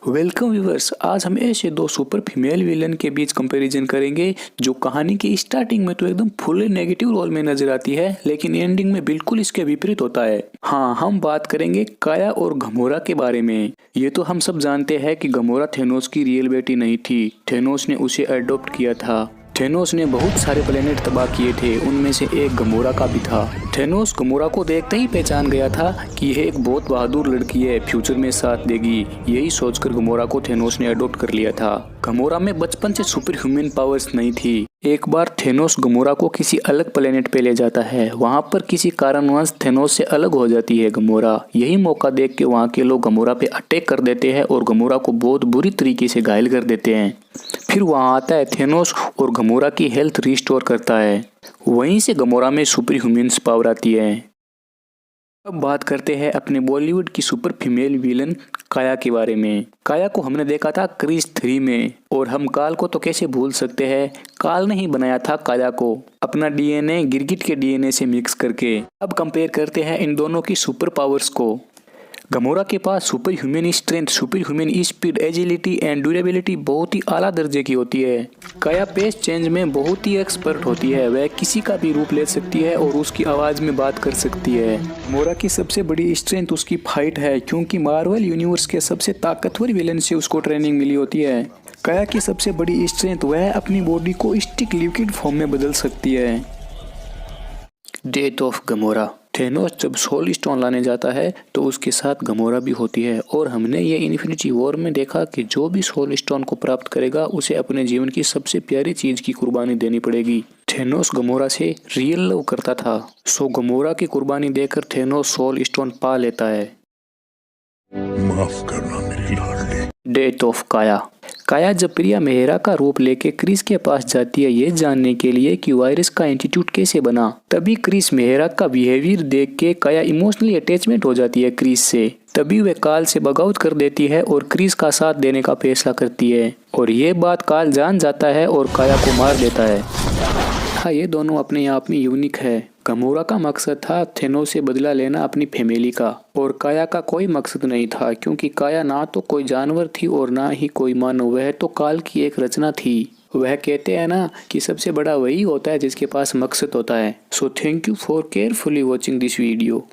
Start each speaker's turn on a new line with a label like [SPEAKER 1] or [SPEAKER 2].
[SPEAKER 1] Welcome viewers, आज हम ऐसे दो सुपर फीमेल विलन के बीच कंपैरिजन करेंगे जो कहानी की स्टार्टिंग में तो एकदम फुल नेगेटिव रोल में नजर आती है, लेकिन एंडिंग में बिल्कुल इसके विपरीत होता है। हाँ, हम बात करेंगे काया और गमोरा के बारे में। ये तो हम सब जानते हैं कि गमोरा थेनोस की रियल बेटी नहीं थी, थेनोस ने उसे अडॉप्ट किया था। थेनोस ने बहुत सारे प्लेनेट तबाह किए थे, उनमें से एक गमोरा का भी था। थेनोस गमोरा को देखते ही पहचान गया था कि यह एक बहुत बहादुर लड़की है, फ्यूचर में साथ देगी। यही सोचकर गमोरा को थेनोस ने अडॉप्ट कर लिया था। गमोरा में बचपन से सुपर ह्यूमन पावर्स नहीं थी। एक बार थेनोस गमोरा को किसी अलग प्लेनेट पे ले जाता है। वहाँ पर किसी कारणवश थेनोस से अलग हो जाती है गमोरा। यही मौका देख के वहाँ के लोग गमोरा पे अटैक कर देते हैं और गमोरा को बहुत बुरी तरीके से घायल कर देते हैं। फिर वहाँ आता है थेनोस और गमोरा की हेल्थ रिस्टोर करता है। वहीं से गमोरा में सुपर ह्यूमन्स पावर आती है। अब बात करते हैं अपने बॉलीवुड की सुपर फीमेल विलन काया के बारे में। काया को हमने देखा था क्रिस 3 में, और हम काल को तो कैसे भूल सकते हैं। काल ने ही बनाया था काया को अपना डीएनए गिरगिट के डीएनए से मिक्स करके। अब कंपेयर करते हैं इन दोनों की सुपर पावर्स को। गमोरा के पास super human strength, super human speed, agility and durability बहुत ही आला दर्जे की होती है। काया पेस चेंज में बहुत ही एक्सपर्ट होती है। वह किसी का भी रूप ले सकती है और उसकी आवाज में बात कर सकती है। गमोरा की सबसे बड़ी स्ट्रेंथ उसकी फाइट है, क्योंकि मार्वल यूनिवर्स के सबसे ताकतवर विलन से उसको ट्रेनिंग मिली होती है। काया की सबसे बड़ी स्ट्रेंथ वह अपनी बॉडी को स्टिक लिक्विड फॉर्म में बदल सकती है। Death of Gamora. थेनोस जब सोल स्टोन लाने जाता है तो उसके साथ गमोरा भी होती है, और हमने ये इन्फिनिटी वॉर में देखा कि जो भी सोल स्टोन को प्राप्त करेगा उसे अपने जीवन की सबसे प्यारी चीज की कुर्बानी देनी पड़ेगी। थेनोस गमोरा से रियल लव करता था, सो गमोरा की कुर्बानी देकर थेनोस सोल स्टोन पा लेता है।
[SPEAKER 2] माफ करना मेरी लाडली।
[SPEAKER 1] डेथ ऑफ काया। काया जब प्रिया मेहरा का रूप लेके क्रिस के पास जाती है ये जानने के लिए कि वायरस का एंटीट्यूड कैसे बना, तभी क्रिस मेहरा का बिहेवियर देख के काया इमोशनली अटैचमेंट हो जाती है क्रिस से। तभी वे काल से बगावत कर देती है और क्रिस का साथ देने का फैसला करती है, और ये बात काल जान जाता है और काया को मार देता है। हाँ, ये दोनों अपने आप में यूनिक है। गमोरा का मकसद था थेनोस से बदला लेना अपनी फैमिली का, और काया का कोई मकसद नहीं था, क्योंकि काया ना तो कोई जानवर थी और ना ही कोई मानव। वह तो काल की एक रचना थी। वह कहते हैं ना कि सबसे बड़ा वही होता है जिसके पास मकसद होता है। So thank you for carefully watching this video.